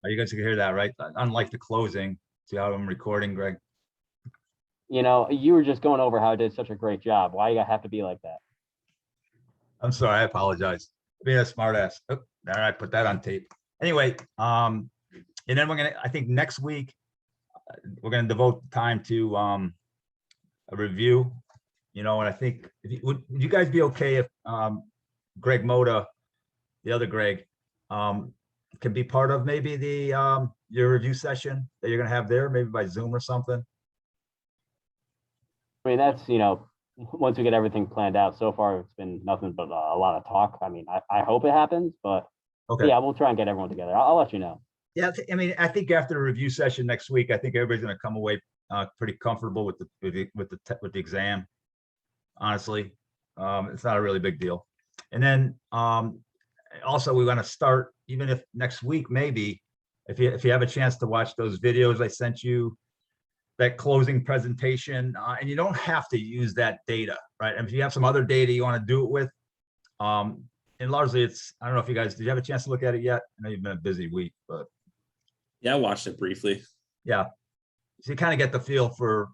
You guys can hear that, right? Unlike the closing. See how I'm recording, Greg? You were just going over how I did such a great job. Why you gotta have to be like that? I'm sorry, I apologize. Being a smart ass. Oh, all right, put that on tape. Anyway, and then I think next week, we're gonna devote time to a review, and I think would you guys be okay if Greg Moda, the other Greg, can be part of maybe the your review session that you're gonna have there, maybe by Zoom or something? I mean, that's, once we get everything planned out. So far, it's been nothing but a lot of talk. I mean, I hope it happens, but Okay. yeah, we'll try and get everyone together. I'll let you know. Yeah, I mean, I think after the review session next week, I think everybody's going to come away pretty comfortable with the exam. Honestly, it's not a really big deal. And then also we want to start, even if next week, maybe if you have a chance to watch those videos I sent you, that closing presentation, and you don't have to use that data, right? And if you have some other data you want to do it with, and largely I don't know if you guys, did you have a chance to look at it yet? I know you've been a busy week, but yeah, I watched it briefly. yeah, so you kind of get the feel for,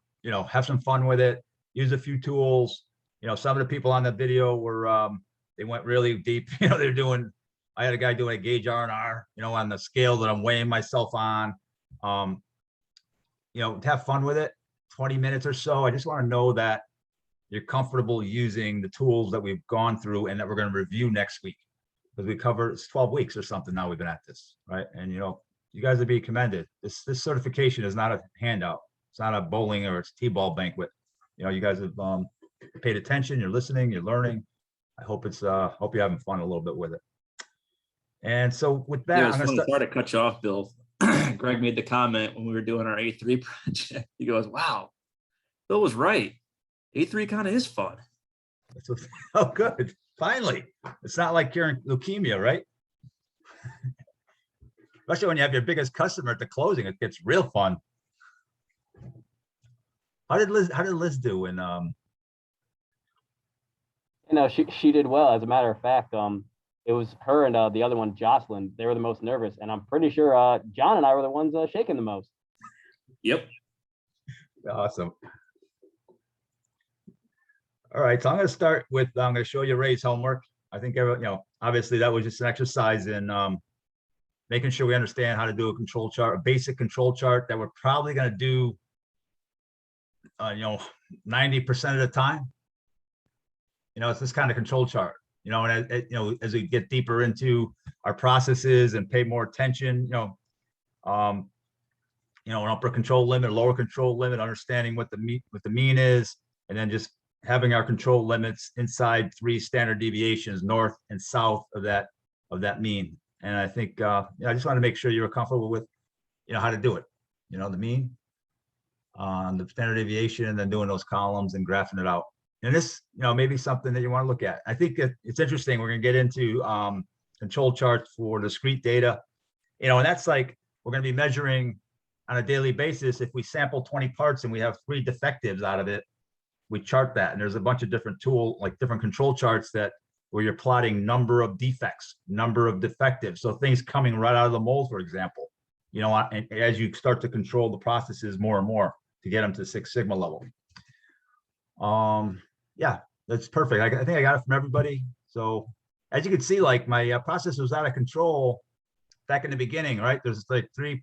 have some fun with it, use a few tools. Some of the people on the video were they went really deep. They're doing, I had a guy doing a gauge R&R, on the scale that I'm weighing myself on. Have fun with it, 20 minutes or so. I just want to know that you're comfortable using the tools that we've gone through and that we're going to review next week, because we cover, it's 12 weeks or something now we've been at this, right? And you guys would be commended. This certification is not a handout. It's not a bowling or it's T-ball banquet. You guys have paid attention, you're listening, you're learning. I hope hope you're having fun a little bit with it. And so with that, I'm going to start to cut you off, Bill. Greg made the comment when we were doing our A3 project. He goes, wow, Bill was right. A3 kind of is fun. Oh, good. Finally. It's not like curing leukemia, right? Especially when you have your biggest customer at the closing, it gets real fun. How did Liz do in she did well. As a matter of fact, it was her and the other one, Jocelyn. They were the most nervous, and I'm pretty sure John and I were the ones shaking the most. Yep. Awesome. All right, so I'm going to start with, I'm going to show you Ray's homework. I think, obviously that was just an exercise in making sure we understand how to do a control chart, a basic control chart that we're probably going to do, 90% of the time. It's this kind of control chart, and as we get deeper into our processes and pay more attention, an upper control limit, lower control limit, understanding what the mean is, and then just having our control limits inside 3 standard deviations, north and south of that mean. And I think I just want to make sure you're comfortable with, how to do it. The mean, the standard deviation, and then doing those columns and graphing it out. And this, maybe something that you want to look at. I think it's interesting. We're going to get into control charts for discrete data, and that's like we're going to be measuring on a daily basis. If we sample 20 parts and we have 3 defectives out of it, we chart that. And there's a bunch of different different control charts where you're plotting number of defects, number of defectives. So things coming right out of the mold, for example, and as you start to control the processes more and more to get them to 6 Sigma level. Yeah, that's perfect. I think I got it from everybody. So as you can see, like my process was out of control back in the beginning, right? There's like three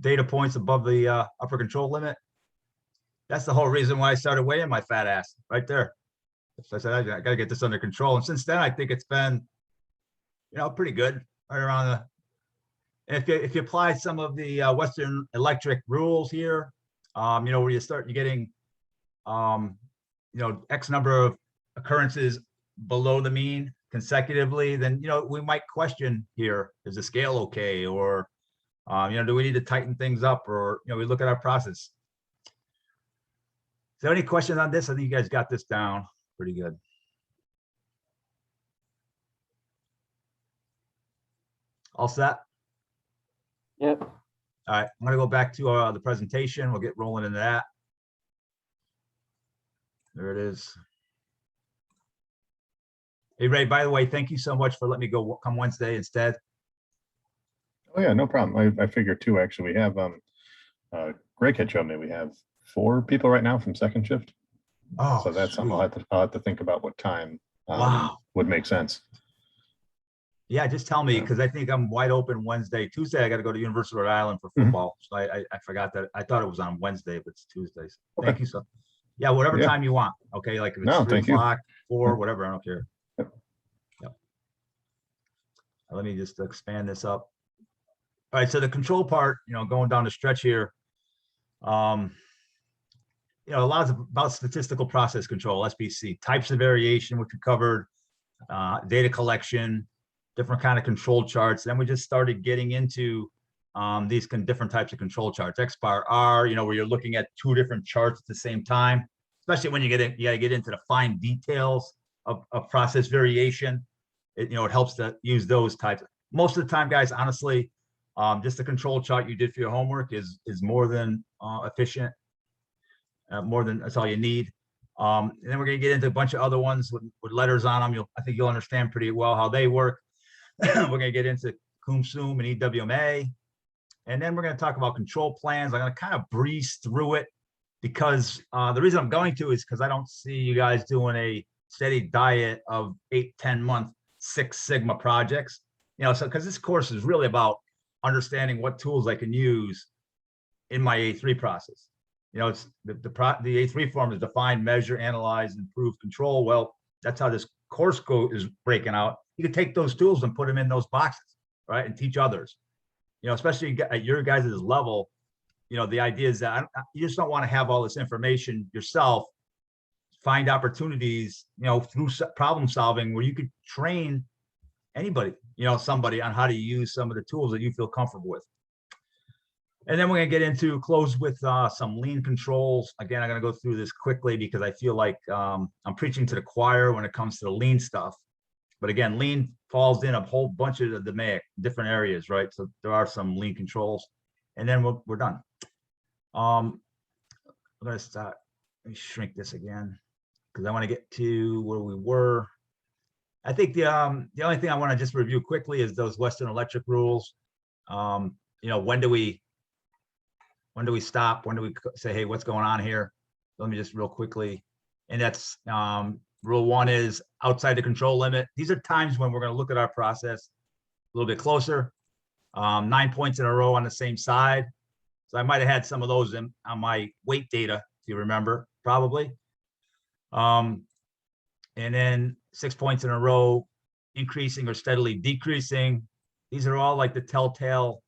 data points above the upper control limit. That's the whole reason why I started weighing my fat ass right there. So I said, I got to get this under control. And since then, I think it's been, pretty good right around the, and if you apply some of the Western Electric rules here, where you're getting, X number of occurrences below the mean consecutively, then, we might question here, is the scale okay? Or, do we need to tighten things up? Or, we look at our process. So any questions on this? I think you guys got this down pretty good. All set? Yep. All right, I'm gonna go back to the presentation. We'll get rolling into that. There it is. Hey, Ray, by the way, thank you so much for letting me come Wednesday instead. Oh yeah, no problem. I figured too, actually. We have, Greg had shown me, we have 4 people right now from second shift. Oh, So that's something sweet. I'll have to think about what time Wow. would make sense. Yeah, just tell me, Yeah. because I think I'm wide open Wednesday. Tuesday, I got to go to University of Rhode Island for Mhm. football. So I forgot that. I thought it was on Wednesday, but it's Tuesdays. Okay. Thank you, so. Yeah, whatever Yeah. time you want. Okay, like if it's No, 3 thank you. o'clock, 4, Yeah. whatever, I don't care. Yep. Yep. Let me just expand this up. All right, so the control part, going down the stretch here. A lot about statistical process control, SPC, types of variation, which we covered, data collection, different kind of control charts. Then we just started getting into these different types of control charts. XBAR R, where you're looking at 2 different charts at the same time, especially when you gotta get into the fine details of process variation. It helps to use those types. Most of the time, guys, honestly, just the control chart you did for your homework is more than efficient. More than that's all you need. And then we're going to get into a bunch of other ones with letters on them. I think you'll understand pretty well how they work. We're going to get into CUM/SUM and EWMA. And then we're going to talk about control plans. I'm going to kind of breeze through it because the reason I'm going to is because I don't see you guys doing a steady diet of 8-10 month Six Sigma projects. So because this course is really about understanding what tools I can use in my A3 process. It's the A3 form is define, measure, analyze, improve, control. Well, that's how this course is breaking out. You can take those tools and put them in those boxes, right? And teach others, especially at your guys' level. The idea is that you just don't want to have all this information yourself. Find opportunities, through problem solving where you could train anybody, somebody on how to use some of the tools that you feel comfortable with. And then we're going to get into close with some lean controls. Again, I'm going to go through this quickly because I feel like I'm preaching to the choir when it comes to the lean stuff. But again, lean falls in a whole bunch of the different areas, right? So there are some lean controls. And then we're done. I'm going to start. Let me shrink this again because I want to get to where we were. I think the only thing I want to just review quickly is those Western Electric rules. When do we stop? When do we say, hey, what's going on here? Let me just real quickly. And that's rule 1 is outside the control limit. These are times when we're going to look at our process a little bit closer. 9 points in a row on the same side. So I might have had some of those on my weight data, if you remember, probably. And then 6 points in a row, increasing or steadily decreasing. These are all like the telltale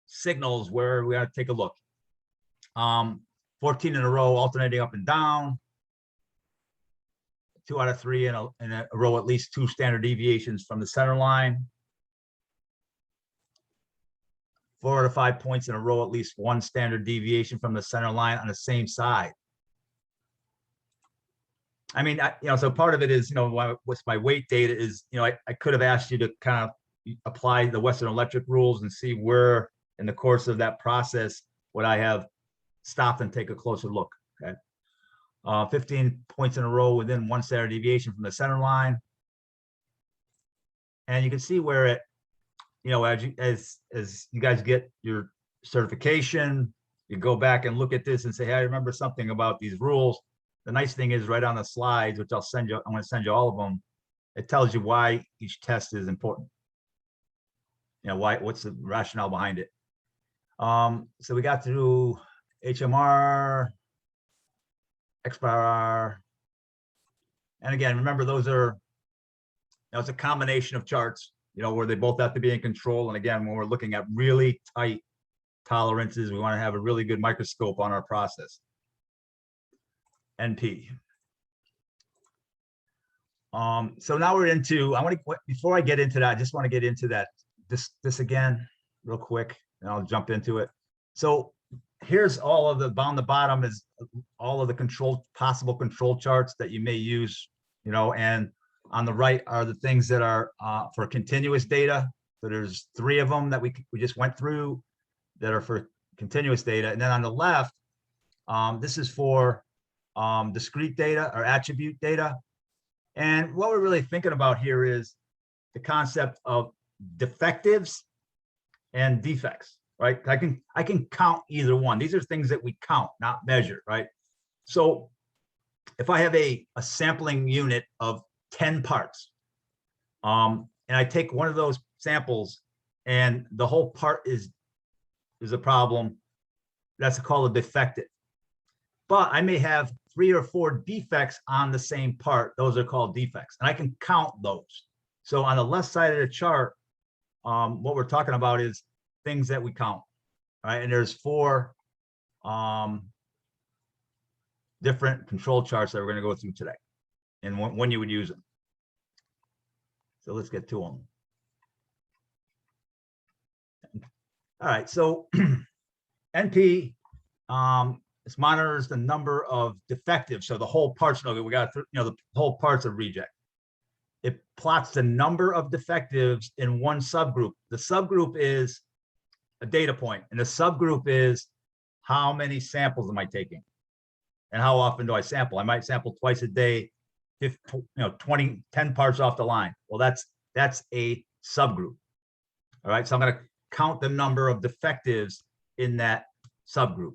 signals where we got to take a look. 14 in a row, alternating up and down. 2 out of 3 in a row, at least 2 standard deviations from the center line. 4 out of 5 points in a row, at least 1 standard deviation from the center line on the same side. I mean, so part of it is, what's my weight data is, I could have asked you to kind of apply the Western Electric rules and see where in the course of that process would I have stopped and take a closer look. Okay. 15 points in a row within 1 standard deviation from the center line. And you can see where it, as you guys get your certification, you go back and look at this and say, hey, I remember something about these rules. The nice thing is right on the slides, which I'll send you, I'm going to send you all of them. It tells you why each test is important. What's the rationale behind it. So we got through HMR, XBAR. And again, remember those are, it's a combination of charts, where they both have to be in control. And again, when we're looking at really tight tolerances, we want to have a really good microscope on our process. NP. So now we're into, before I get into that, I just want to get into that, this again, real quick, and I'll jump into it. So here's all of on the bottom is all of the possible control charts that you may use, and on the right are the things that are for continuous data. So there's 3 of them that we just went through that are for continuous data. And then on the left, this is for discrete data or attribute data. And what we're really thinking about here is the concept of defectives and defects, right? I can count either one. These are things that we count, not measure, right? So if I have a sampling unit of 10 parts, and I take one of those samples and the whole part is a problem, that's called a defective. But I may have 3 or 4 defects on the same part. Those are called defects, and I can count those. So on the left side of the chart, what we're talking about is things that we count, right? And there's 4 different control charts that we're going to go through today, and when you would use them. So let's get to them. All right, so NP this monitors the number of defectives. So the whole parts, we got, the whole parts of reject. It plots the number of defectives in one subgroup. The subgroup is a data point, and the subgroup is how many samples am I taking, and how often do I sample? I might sample twice a day, 10 parts off the line. Well, that's a subgroup. All right, so I'm going to count the number of defectives in that subgroup.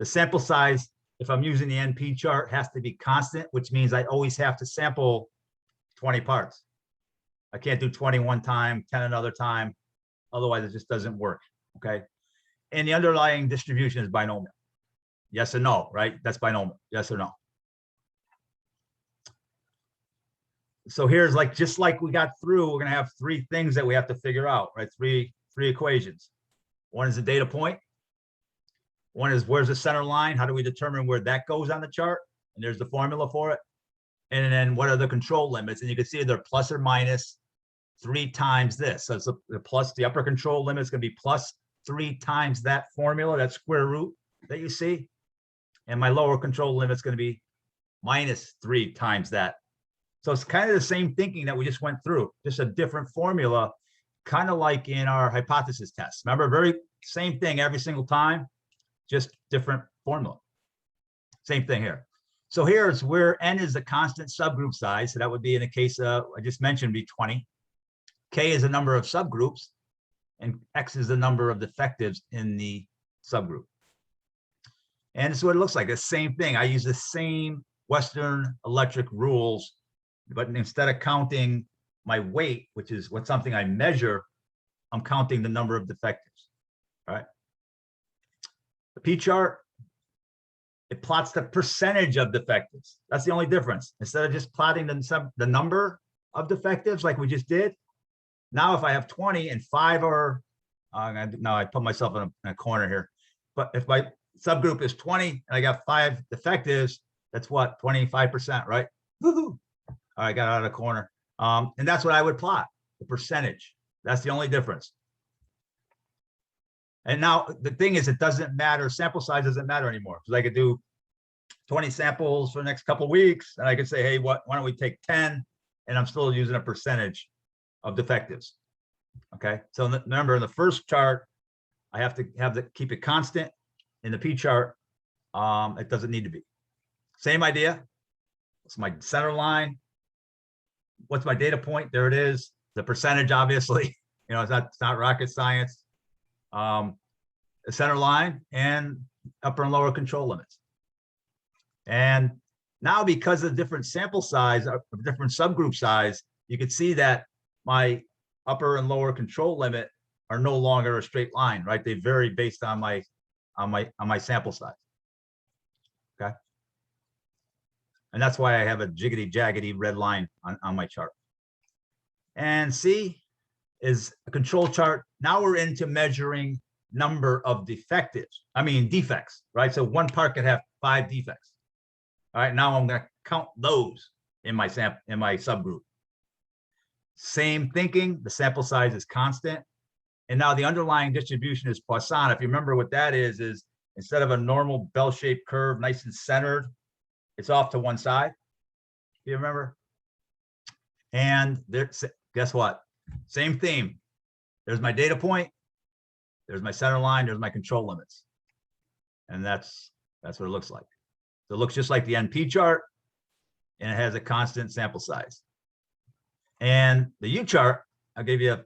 The sample size, if I'm using the NP chart, has to be constant, which means I always have to sample 20 parts. I can't do 20 one time, 10 another time. Otherwise, it just doesn't work, okay? And the underlying distribution is binomial. Yes or no, right? That's binomial, yes or no? So here's just like we got through, we're gonna have 3 things that we have to figure out, right? Three equations. One is the data point. One is where's the center line? How do we determine where that goes on the chart? And there's the formula for it. And then what are the control limits? And you can see they're plus or minus 3 times this. So it's the upper control limit is going to be plus 3 times that formula, that square root that you see. And my lower control limit is going to be minus 3 times that. So it's kind of the same thinking that we just went through, just a different formula, kind of like in our hypothesis test. Remember, very same thing every single time, just different formula. Same thing here. So here's where N is the constant subgroup size. So that would be in the case of, I just mentioned, be 20. K is the number of subgroups, and X is the number of defectives in the subgroup. And this is what it looks like. The same thing. I use the same Western Electric rules, but instead of counting my weight, which is something I measure, I'm counting the number of defectives. All right. The P chart, it plots the percentage of defectives. That's the only difference. Instead of just plotting the number of defectives like we just did, now if I have 20 and 5 are, now I put myself in a corner here, but if my subgroup is 20 and I got 5 defectives, that's what, 25%, right? Woohoo! I got out of the corner. And that's what I would plot, the percentage. That's the only difference. And now the thing is, it doesn't matter. Sample size doesn't matter anymore, because I could do 20 samples for the next couple of weeks, and I could say, hey, why don't we take 10? And I'm still using a percentage of defectives. Okay. So remember, in the first chart, I have to keep it constant. In the P chart, it doesn't need to be. Same idea. It's my center line. What's my data point? There it is. The percentage, obviously, it's not rocket science. The center line and upper and lower control limits. And now, because of different sample size, different subgroup size, you can see that my upper and lower control limit are no longer a straight line, right? They vary based on my sample size. Okay. And that's why I have a jiggity jaggedy red line on my chart. And C is a control chart. Now we're into measuring number of defects, right? So one part could have 5 defects. All right, now I'm going to count those in my subgroup. Same thinking, the sample size is constant. And now the underlying distribution is Poisson. If you remember what that is instead of a normal bell-shaped curve, nice and centered, it's off to one side. Do you remember? And guess what? Same theme. There's my data point. There's my center line. There's my control limits. And that's what it looks like. So it looks just like the NP chart, and it has a constant sample size. And the U chart, I'll give you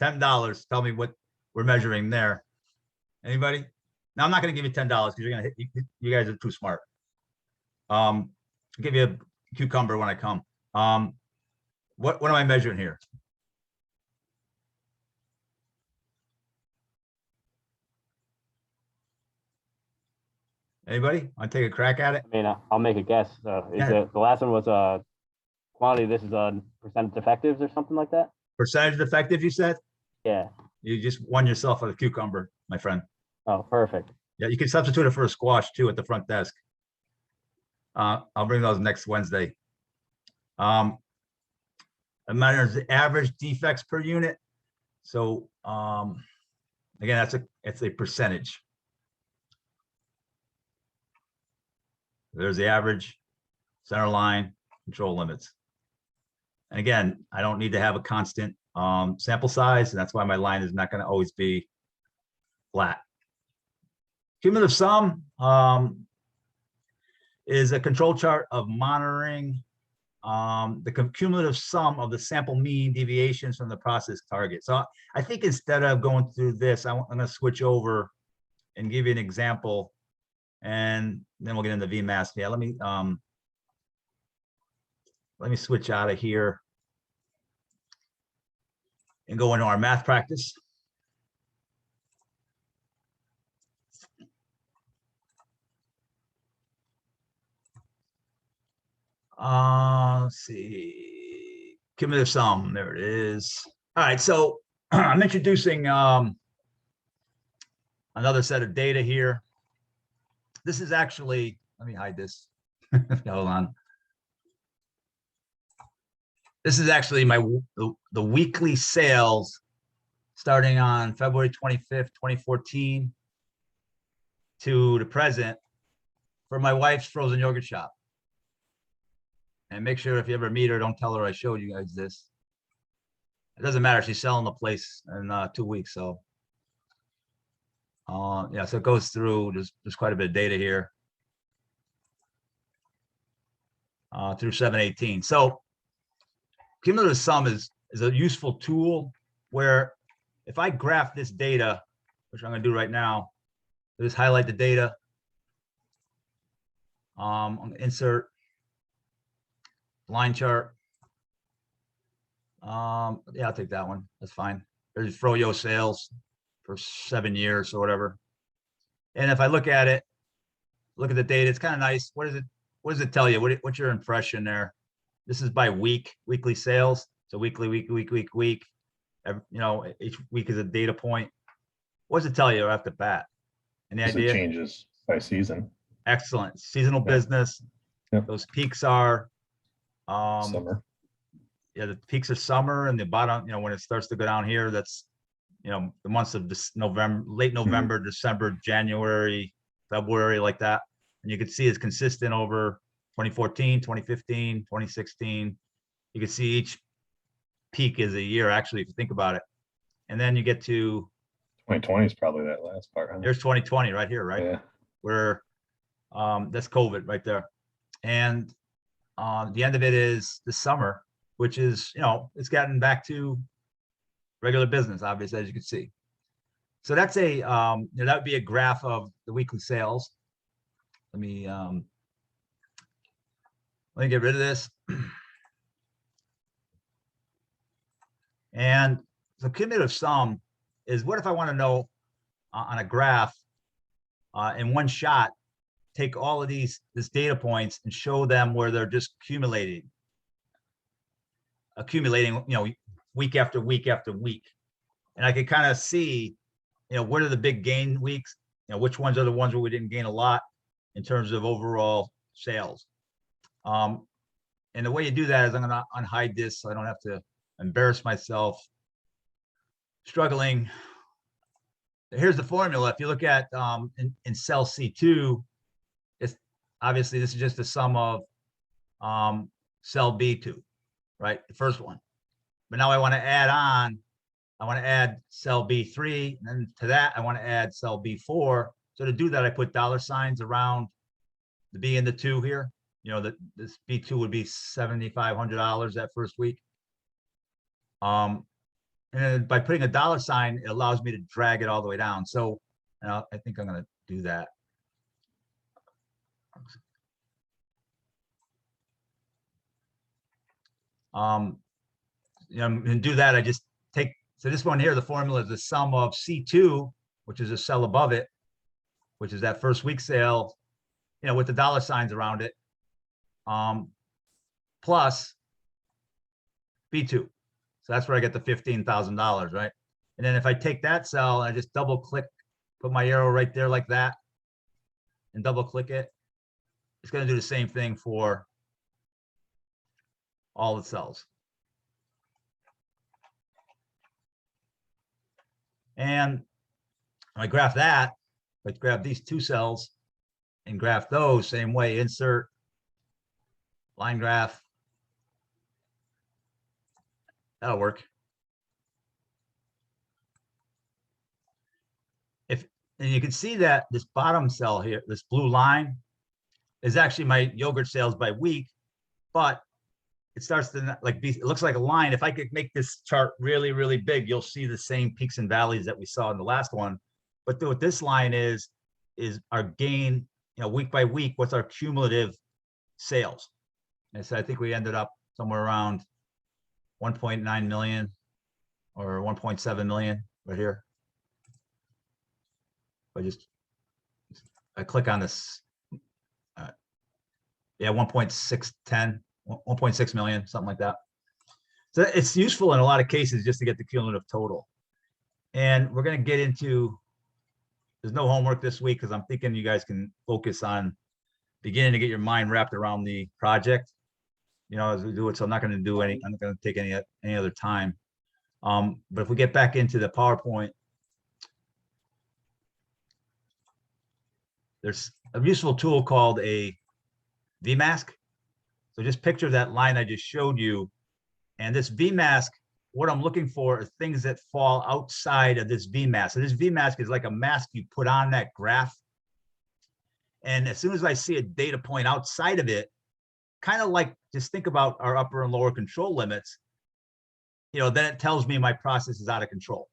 $10. Tell me what we're measuring there. Anybody? Now, I'm not gonna give you $10 because you're gonna hit, you guys are too smart. I'll give you a cucumber when I come. What am I measuring here? Anybody want to take a crack at it? I mean, I'll make a guess. The last one was quantity. This is percent defectives or something like that. Percentage defective, you said? Yeah. You just won yourself a cucumber, my friend. Oh, perfect. Yeah, you can substitute it for a squash too at the front desk. I'll bring those next Wednesday. It matters the average defects per unit. So again, it's a percentage. There's the average, center line, control limits. And again, I don't need to have a constant sample size, and that's why my line is not going to always be flat. Cumulative sum is a control chart of monitoring the cumulative sum of the sample mean deviations from the process target. So I think instead of going through this, I'm going to switch over and give you an example, and then we'll get into VMAS. Yeah, let me switch out of here and go into our math practice. Let's see, cumulative sum, there it is. All right, so I'm introducing another set of data here. This is actually, let me hide this. Hold on. This is actually the weekly sales starting on February 25th, 2014 to the present for my wife's frozen yogurt shop. And make sure if you ever meet her, don't tell her I showed you guys this. It doesn't matter. She's selling the place in 2 weeks. So yeah, so it goes through, there's quite a bit of data here through 7/18. So cumulative sum is a useful tool where if I graph this data, which I'm going to do right now, just highlight the data, I'm going to insert line chart. Yeah, I'll take that one. That's fine. There's Froyo sales for 7 years or whatever. And if I look at it, look at the data, it's kind of nice. What does it tell you? What's your impression there? This is by weekly sales. So weekly, week. You know, each week is a data point. What does it tell you off the bat? Any idea? It changes by season. Excellent. Seasonal business. Yep. Those peaks are Summer. Yeah, the peaks are summer, and the bottom, you know, when it starts to go down here, that's, you know, the months of this November, late November, December, January, February, like that. And you can see it's consistent over 2014, 2015, 2016. You can see each peak is a year, actually, if you think about it. And then you get to 2020 is probably that last part. Huh? there's 2020 right here, right? Yeah. Where that's COVID right there. And the end of it is the summer, which is, you know, it's gotten back to regular business, obviously, as you can see. So that's a, you know, that would be a graph of the weekly sales. Let me get rid of this. And the cumulative sum is what if I want to know on a graph in one shot, take all of this data points and show them where they're just accumulating, you know, week after week after week. And I could kind of see, you know, what are the big gain weeks, you know, which ones are the ones where we didn't gain a lot in terms of overall sales. And the way you do that is I'm going to unhide this so I don't have to embarrass myself struggling. Here's the formula. If you look at in cell C2, it's obviously this is just the sum of cell B2, right? The first one. But now I want to add on, I want to add cell B3, and then to that, I want to add cell B4. So to do that, I put dollar signs around the B and the 2 here. You know, that this B2 would be $7,500 that first week. And And then by putting a dollar sign, it allows me to drag it all the way down. So I think I'm going to do that. And do that. I just take, so this one here, the formula is the sum of C2, which is a cell above it, which is that first week sale, with the dollar signs around it, plus B2. So that's where I get the $15,000, right? And then if I take that cell and I just double click, put my arrow right there like that, and double click it, it's going to do the same thing for all the cells. And I graph that, let's grab these two cells and graph those same way, insert, line graph. That'll work. And you can see that this bottom cell here, this blue line, is actually my yogurt sales by week, but it starts to it looks like a line. If I could make this chart really, really big, you'll see the same peaks and valleys that we saw in the last one. But what this line is our gain, week by week, what's our cumulative sales. And so I think we ended up somewhere around 1.9 million or 1.7 million right here. I click on this, yeah, 1.6 million, something like that. So it's useful in a lot of cases just to get the cumulative total. And we're going to get into, there's no homework this week because I'm thinking you guys can focus on beginning to get your mind wrapped around the project, as we do it. So I'm not going to do I'm not going to take any other time. But if we get back into the PowerPoint, there's a useful tool called a VMask. So just picture that line I just showed you. And this VMask, what I'm looking for are things that fall outside of this VMask. So this VMask is like a mask you put on that graph. And as soon as I see a data point outside of it, kind of like just think about our upper and lower control limits, then it tells me my process is out of control.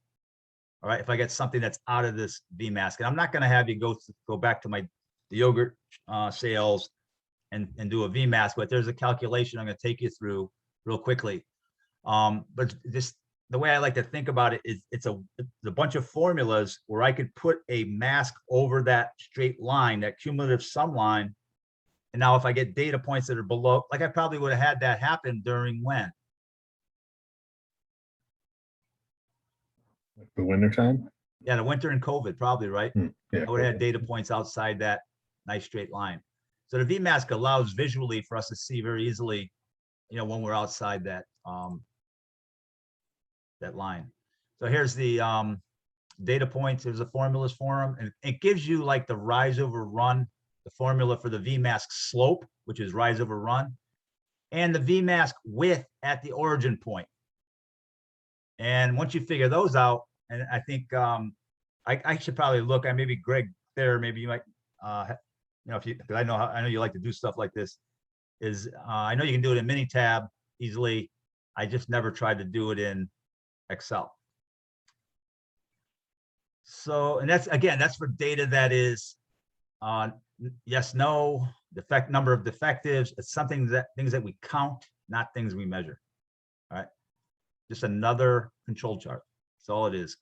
All right, if I get something that's out of this VMask, and I'm not going to have you go back to the yogurt sales and do a VMask, but there's a calculation I'm going to take you through real quickly. But just the way I like to think about it is it's a bunch of formulas where I could put a mask over that straight line, that cumulative sum line. And now if I get data points that are below, like I probably would have had that happen during when? The winter time? Yeah, the winter and COVID, probably, right? Yeah. I would have had data points outside that nice straight line. So the VMask allows visually for us to see very easily, when we're outside that that line. So here's the data points. There's the formulas for them, and it gives you like the rise over run, the formula for the VMask slope, which is rise over run, and the VMask width at the origin point. And once you figure those out, and I think I should probably look. Maybe Greg there. Maybe you might, if you, because I know you like to do stuff like this. I know you can do it in Minitab easily. I just never tried to do it in Excel. So, and that's for data that is yes, no, number of defectives. It's things that we count, not things we measure. All right. Just another control chart. That's all it is.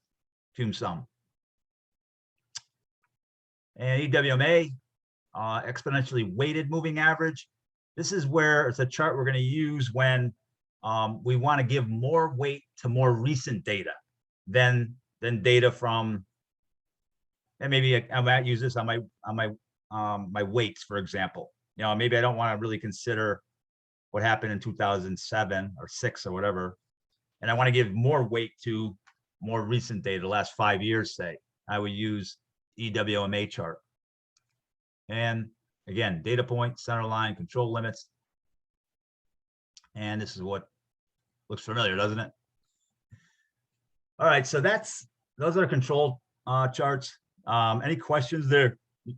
Cum sum. And EWMA, exponentially weighted moving average. This is where it's a chart we're going to use when we want to give more weight to more recent data than data from. And maybe I might use this on my weights, for example. Maybe I don't want to really consider what happened in 2007 or 6 or whatever. And I want to give more weight to more recent data, the last 5 years, say. I would use EWMA chart. And again, data point, center line, control limits. And this is what looks familiar, doesn't it? All right, so those are control charts. Any questions there?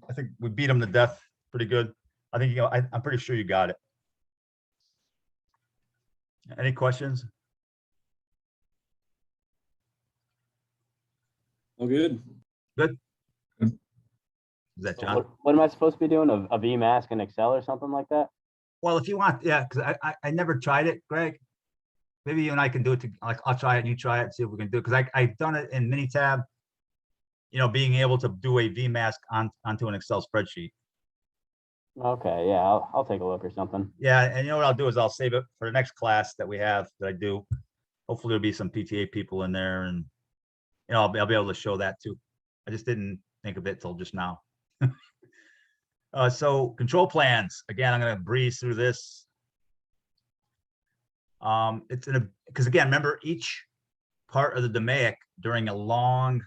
I think we beat them to death pretty good. I think I'm pretty sure you got it. Any questions? Oh, good. Is that So John? what am I supposed to be doing? A VMask in Excel or something like that? Well, if you want, yeah, because I never tried it, Greg. Maybe you and I can do it. Like I'll try it and you try it and see if we can do it. Because I've done it in Minitab. You know, being able to do a VMask onto an Excel spreadsheet. Okay, yeah, I'll take a look or something. Yeah, and you know what I'll do is I'll save it for the next class that we have that I do. Hopefully there'll be some PTA people in there, and you know I'll be able to show that too. I just didn't think of it till just now. So control plans. Again, I'm going to breeze through this. It's because again, remember each part of the DMAIC during a long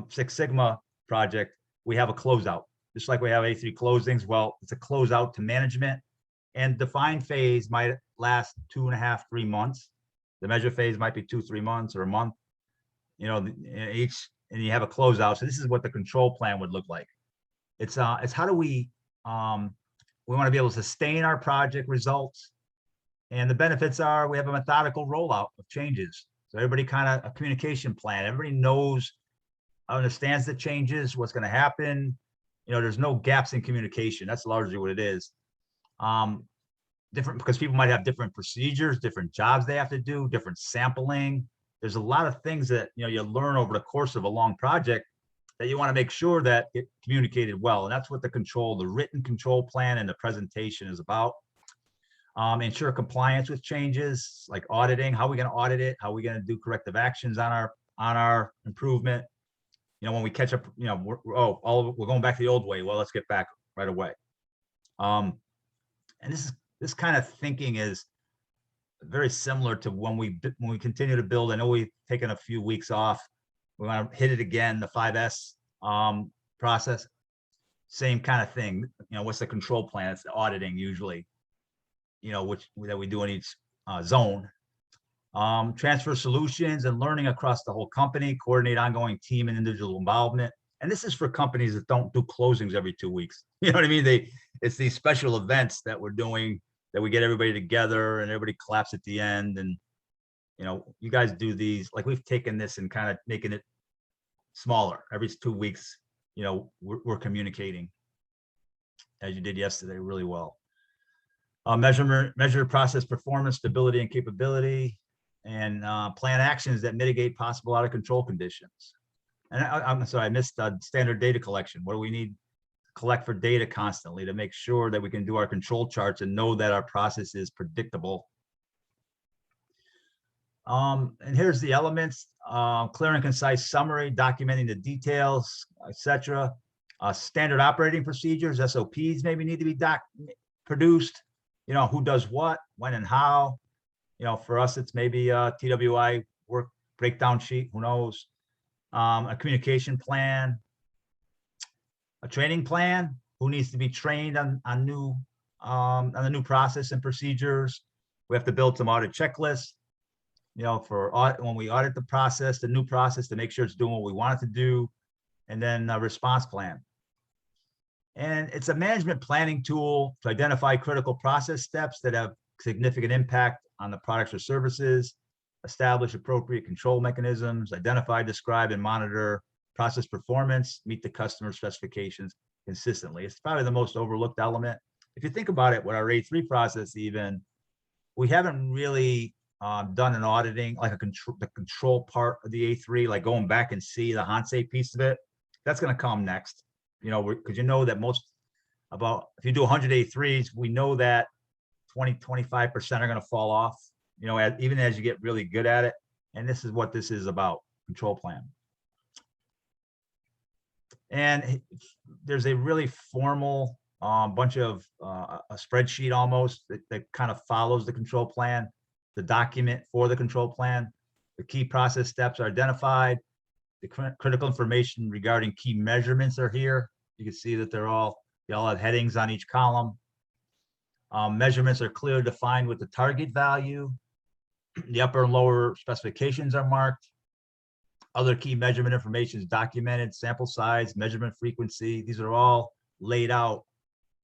Six Sigma project, we have a closeout. Just like we have A3 closings, well, it's a closeout to management, and defined phase might last 2.5, 3 months. The measure phase might be 2-3 months or a month. You know, and you have a closeout. So this is what the control plan would look like. It's how do we want to be able to sustain our project results, and the benefits are we have a methodical rollout of changes. So everybody kind of a communication plan. Everybody knows, understands the changes, what's going to happen. You know, there's no gaps in communication. That's largely what it is. Different because people might have different procedures, different jobs they have to do, different sampling. There's a lot of things that you learn over the course of a long project that you want to make sure that it communicated well. And that's what the written control plan and the presentation is about. Ensure compliance with changes like auditing. How are we going to audit it? How are we going to do corrective actions on our improvement? You know, when we catch up, you know, we're going back to the old way. Well, let's get back right away. And this kind of thinking is very similar to when we continue to build. I know we've taken a few weeks off. We want to hit it again, the 5S process. Same kind of thing. You know, what's the control plan? It's the auditing usually, you know, that we do in each zone. Transfer solutions and learning across the whole company, coordinate ongoing team and individual involvement. And this is for companies that don't do closings every 2 weeks. You know what I mean? It's these special events that we're doing that we get everybody together and everybody claps at the end. And, you know, you guys do these, like we've taken this and kind of making it smaller. Every 2 weeks, you know, we're communicating as you did yesterday really well. Measure process performance, stability, and capability, and plan actions that mitigate possible out of control conditions. And I'm sorry, I missed standard data collection. What do we need to collect for data constantly to make sure that we can do our control charts and know that our process is predictable? And here's the elements: clear and concise summary, documenting the details, etc. Standard operating procedures, SOPs maybe need to be produced. You know, who does what, when, and how. You know, for us, it's maybe a TWI work breakdown sheet, who knows? A communication plan, a training plan, who needs to be trained on the new process and procedures. We have to build some audit checklists, you know, for when we audit the process, the new process, to make sure it's doing what we want it to do, and then a response plan. And it's a management planning tool to identify critical process steps that have significant impact on the products or services, establish appropriate control mechanisms, identify, describe, and monitor process performance, meet the customer specifications consistently. It's probably the most overlooked element. If you think about it, with our A3 process, even, we haven't really done an auditing, like the control part of the A3, like going back and see the Hansei piece of it. That's going to come next. You know, because you know that if you do 100 A3s, we know that 20-25% are going to fall off, you know, even as you get really good at it. And this is what this is about, control plan. And there's a really formal bunch of a spreadsheet almost that kind of follows the control plan, the document for the control plan. The key process steps are identified. The critical information regarding key measurements are here. You can see that they all have headings on each column. Measurements are clearly defined with the target value. The upper and lower specifications are marked. Other key measurement information is documented: sample size, measurement frequency. These are all laid out,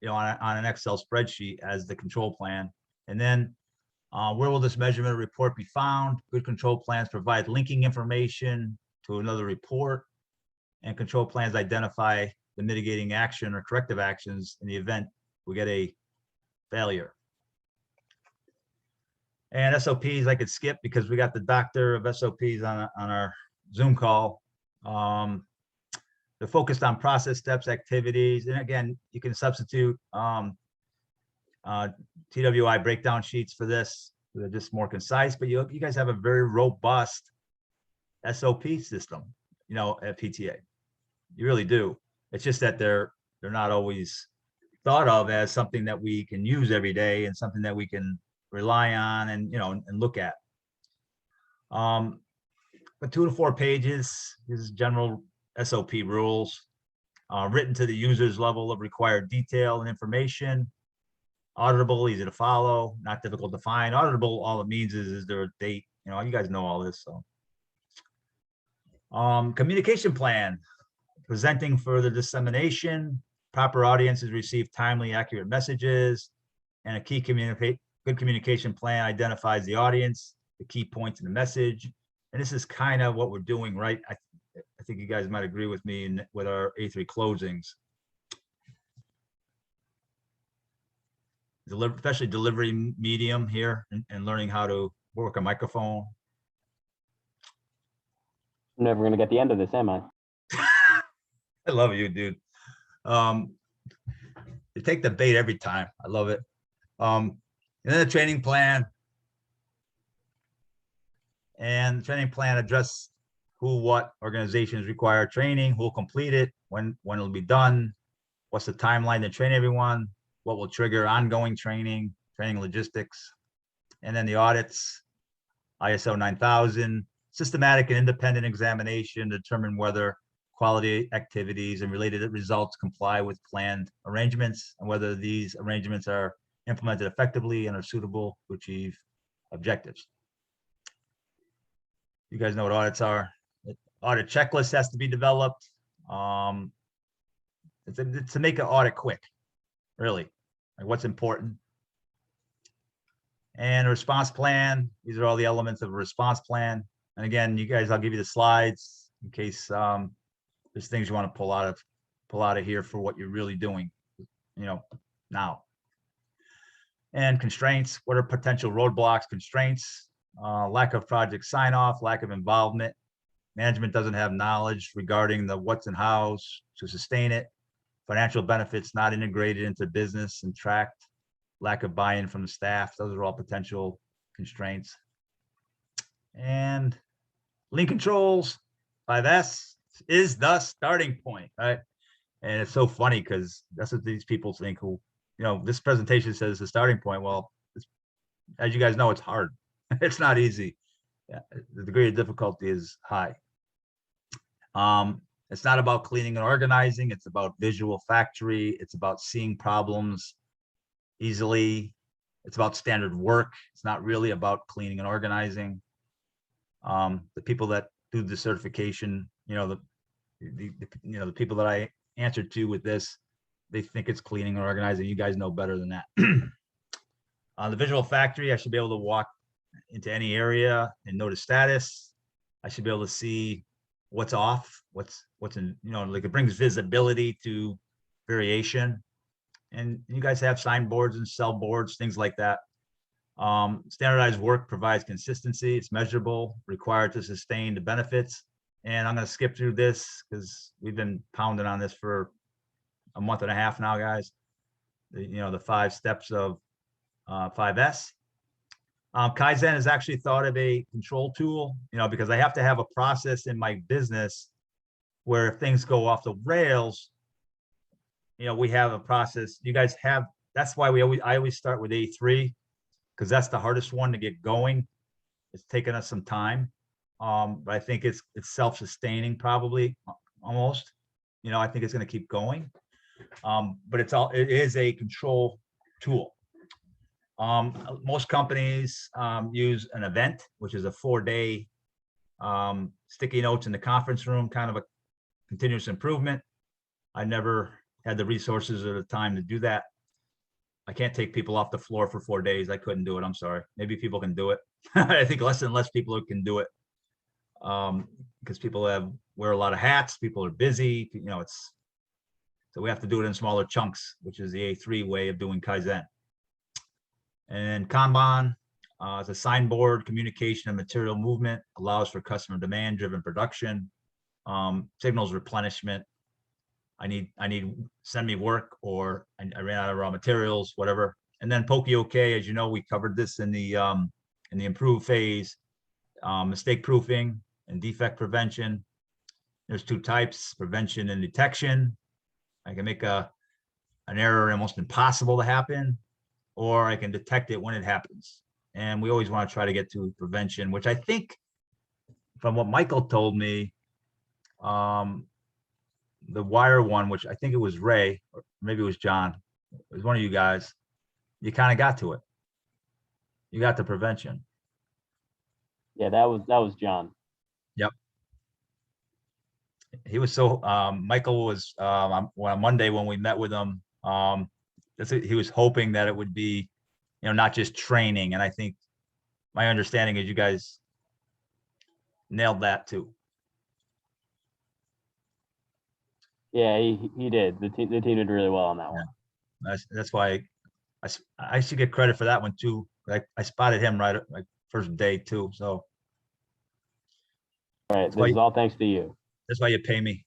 you know, on an Excel spreadsheet as the control plan. And then where will this measurement report be found? Good control plans provide linking information to another report, and control plans identify the mitigating action or corrective actions in the event we get a failure. And SOPs I could skip because we got the doctor of SOPs on our Zoom call. They're focused on process steps, activities, and again, you can substitute TWI breakdown sheets for this. They're just more concise, but you guys have a very robust SOP system, you know, at PTA. You really do. It's just that they're not always thought of as something that we can use every day and something that we can rely on and, you know, and look at. But 2 to 4 pages is general SOP rules, written to the user's level of required detail and information. Auditable, easy to follow, not difficult to find. Auditable, all it means is there a date? You know, you guys know all this. So, communication plan, presenting for the dissemination. Proper audiences receive timely, accurate messages, and a good communication plan identifies the audience, the key points in the message. And this is kind of what we're doing, right? I think you guys might agree with me with our A3 closings. Especially delivery medium here and learning how to work a microphone. I'm never gonna get the end of this, am I? I love you, dude. You take the bait every time. I love it. And then the training plan. And the training plan address who, what organizations require training, who will complete it, when it'll be done, what's the timeline to train everyone, what will trigger ongoing training logistics, and then the audits, ISO 9000, systematic and independent examination to determine whether quality activities and related results comply with planned arrangements and whether these arrangements are implemented effectively and are suitable to achieve objectives. You guys know what audits are. Audit checklist has to be developed. It's to make an audit quick, really, like what's important. And a response plan. These are all the elements of a response plan. And again, you guys, I'll give you the slides in case there's things you want to pull out of here for what you're really doing, you know, now. And constraints. What are potential roadblocks, constraints? Lack of project sign off, lack of involvement. Management doesn't have knowledge regarding the what's and hows to sustain it. Financial benefits not integrated into business and tracked. Lack of buy-in from the staff. Those are all potential constraints. And lean controls, 5S is the starting point, right? And it's so funny because that's what these people think who, you know, this presentation says the starting point. Well, as you guys know, it's hard. It's not easy. Yeah, the degree of difficulty is high. It's not about cleaning and organizing. It's about visual factory. It's about seeing problems easily. It's about standard work. It's not really about cleaning and organizing. The people that do the certification, you know, the people that I answered to with this, they think it's cleaning and organizing. You guys know better than that. The visual factory, I should be able to walk into any area and notice status. I should be able to see what's off, what's in, you know, like it brings visibility to variation. And you guys have signboards and cell boards, things like that. Standardized work provides consistency. It's measurable, required to sustain the benefits. And I'm going to skip through this because we've been pounding on this for a month and a half now, guys. You know, the 5 steps of 5S. Kaizen is actually thought of a control tool, you know, because I have to have a process in my business where if things go off the rails, you know, we have a process. You guys have, that's why I always start with A3 because that's the hardest one to get going. It's taken us some time, but I think it's self-sustaining probably almost. You know, I think it's going to keep going, but it is a control tool. Most companies use an event, which is a 4-day sticky notes in the conference room, kind of a continuous improvement. I never had the resources or the time to do that. I can't take people off the floor for 4 days. I couldn't do it. I'm sorry. Maybe people can do it. I think less and less people can do it. because people wear a lot of hats, people are busy, so we have to do it in smaller chunks, which is the A3 way of doing Kaizen. And Kanban is a signboard, communication and material movement, allows for customer demand driven production, signals replenishment. I need send me work, or I ran out of raw materials, whatever. And then Poke-OK, as you know, we covered this in the improve phase, mistake proofing and defect prevention. There's two types, prevention and detection. I can make an error almost impossible to happen, or I can detect it when it happens. And we always want to try to get to prevention, which I think from what Michael told me, the wire one, which I think it was Ray, or maybe it was John, it was one of you guys, you kind of got to it. You got the prevention. Yeah, that was John. Yep. He was so, Michael was, on Monday when we met with him, he was hoping that it would be, not just training. And I think my understanding is you guys nailed that too. Yeah, he did. The team did really well on that one. That's why I should get credit for that one too. I spotted him right at like first day too. So All right, this is all thanks to you. that's why you pay me.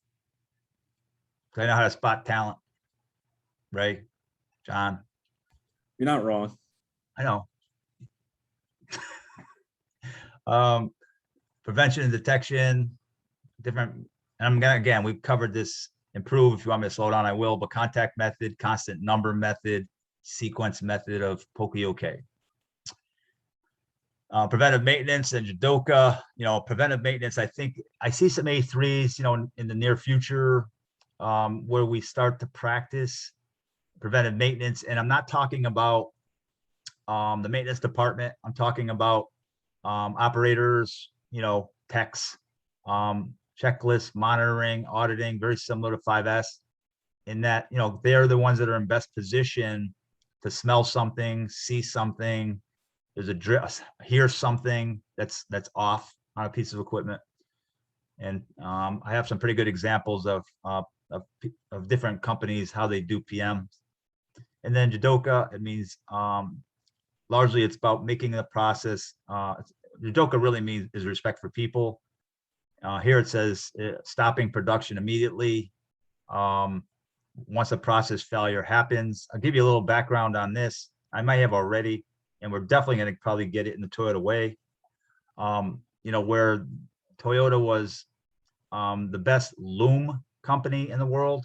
'Cause I know how to spot talent. Ray, John, You're not wrong. I know. Prevention and detection, different. And I'm gonna, again, we've covered this. Improve. If you want me to slow down, I will. But contact method, constant number method, sequence method of Poke-OK. Preventive maintenance and Jidoka. Preventive maintenance. I think I see some A3s, in the near future, where we start to practice preventive maintenance. And I'm not talking about the maintenance department. I'm talking about operators, techs, checklist, monitoring, auditing, very similar to 5S, in that, they're the ones that are in best position to smell something, see something, there's a drill, hear something that's off on a piece of equipment. And I have some pretty good examples of different companies, how they do PM. And then Jidoka, it means largely it's about making the process. Jidoka really is respect for people. Here it says stopping production immediately once a process failure happens. I'll give you a little background on this. I might have already, and we're definitely going to probably get it in the Toyota way. Where Toyota was the best loom company in the world.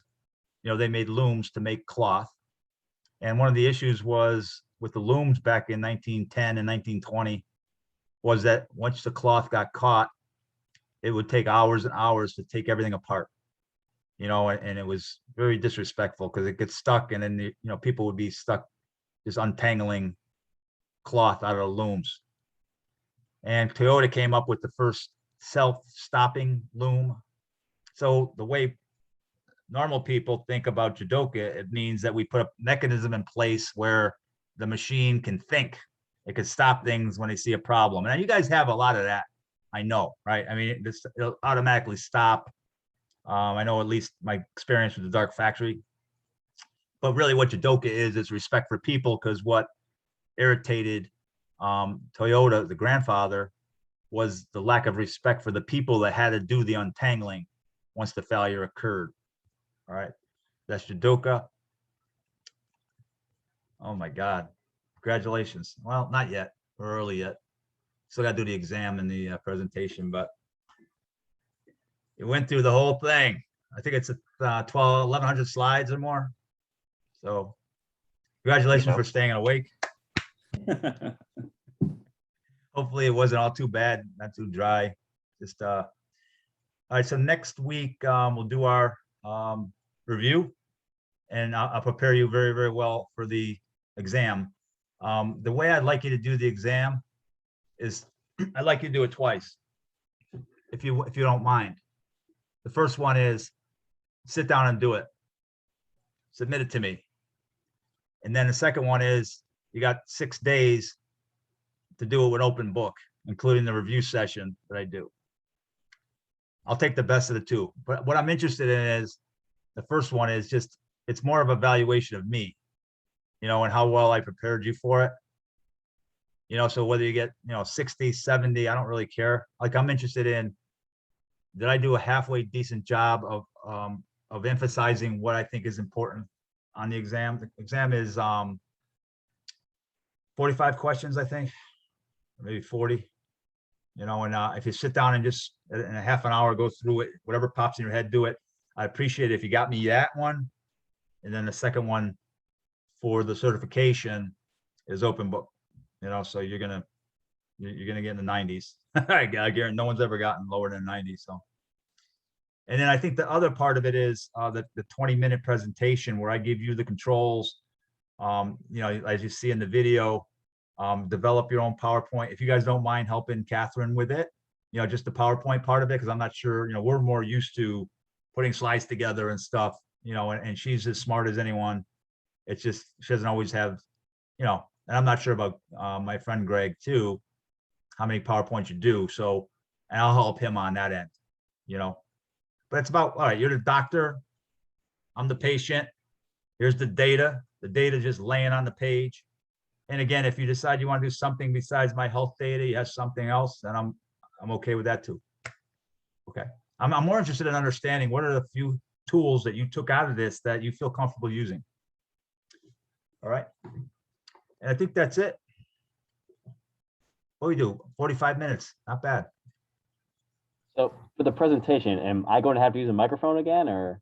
They made looms to make cloth. And one of the issues was with the looms back in 1910 and 1920 was that once the cloth got caught, it would take hours and hours to take everything apart, and it was very disrespectful because it gets stuck, and then, people would be stuck just untangling cloth out of the looms. And Toyota came up with the first self-stopping loom. So the way normal people think about Jidoka, it means that we put a mechanism in place where the machine can think. It can stop things when they see a problem. And you guys have a lot of that. I know, right? I mean, it'll automatically stop. I know at least my experience with the dark factory. But really what Jidoka is respect for people, because what irritated Toyota, the grandfather, was the lack of respect for the people that had to do the untangling once the failure occurred. All right, that's Jidoka. Oh my God, congratulations. Well, not yet, we're early yet. Still got to do the exam and the presentation, but it went through the whole thing. I think it's 1,100 slides or more. So congratulations for staying awake. Hopefully it wasn't all too bad, not too dry. Just all right, so next week we'll do our review, and I'll prepare you very, very well for the exam. The way I'd like you to do the exam is I'd like you to do it twice, if you don't mind. The first one is sit down and do it. Submit it to me. And then the second one is you got 6 days to do it with open book, including the review session that I do. I'll take the best of the two. But what I'm interested in is, the first one is just, it's more of a evaluation of me, you know, and how well I prepared you for it. You know, so whether you get, 60, 70, I don't really care. Like, I'm interested in, did I do a halfway decent job of emphasizing what I think is important on the exam? The exam is 45 questions, I think, or maybe 40. You know, and if you sit down and just in a half an hour, go through it, whatever pops in your head, do it. I appreciate it if you got me that one. And then the second one for the certification is open book, you know, so you're gonna get in the 90s. I guarantee no one's ever gotten lower than 90. So, and then I think the other part of it is the 20-minute presentation where I give you the controls. You know, as you see in the video, develop your own PowerPoint. If you guys don't mind helping Catherine with it, you know, just the PowerPoint part of it, because I'm not sure, you know, we're more used to putting slides together and stuff, you know, and she's as smart as anyone. It's just, she doesn't always have, you know, and I'm not sure about my friend Greg too, how many PowerPoints you do. So, and I'll help him on that end, you know, but it's about, all right, you're the doctor, I'm the patient. Here's the data just laying on the page. And again, if you decide you want to do something besides my health data, you have something else, then I'm okay with that too. Okay. I'm more interested in understanding what are the few tools that you took out of this that you feel comfortable using. All right. And I think that's it. What do we do? 45 minutes, not bad. So for the presentation, am I going to have to use a microphone again, or?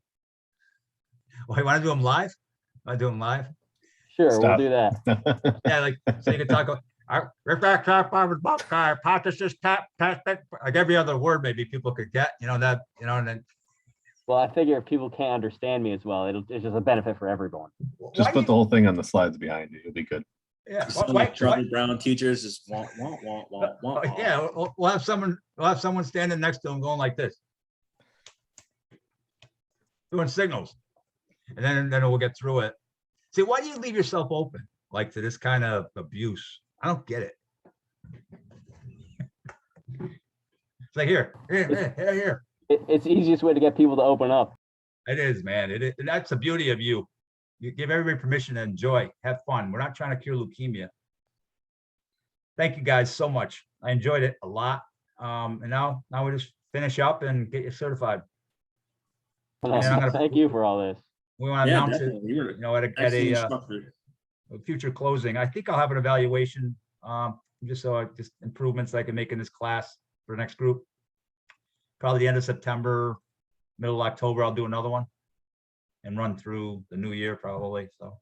Well, you want to do them live? I do them live. Sure, we'll Stop. do that. Yeah, like, so you can talk, like every other word maybe people could get, you know, that, you know, and then. Well, I figure if people can't understand me as well, it's just a benefit for everyone. Just why put do the whole thing on the slides behind you. You'll be good. Yeah, Some like Charlie Brown teachers just want. yeah, we'll have someone standing next to him going like this. Doing signals. And then we'll get through it. See, why do you leave yourself open like to this kind of abuse? I don't get it. It's like here. It's the easiest way to get people to open up. It is, man. It is. That's the beauty of you. You give everybody permission to enjoy, have fun. We're not trying to cure leukemia. Thank you guys so much. I enjoyed it a lot. And now we just finish up and get you certified. And then I'm gonna- Thank you for all this. We want to Yeah, announce it, definitely. You were you know, at excellent a instructor. future closing. I think I'll have an evaluation, just improvements I can make in this class for the next group. Probably the end of September, middle of October, I'll do another one and run through the new year probably. So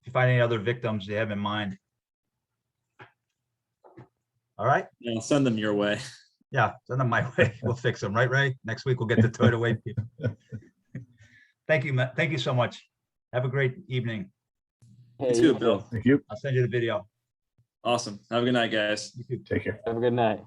if you find any other victims you have in mind. All right. Yeah, I'll send them your way. Yeah, send them my way. We'll fix them, right, Ray? Next week we'll get the toy away people. Thank you, Matt. Thank you so much. Have a great evening. Hey, You too, you Bill. Thank you. I'll send you the video. Awesome. Have a good night, guys. You too. Take care. Have a good night.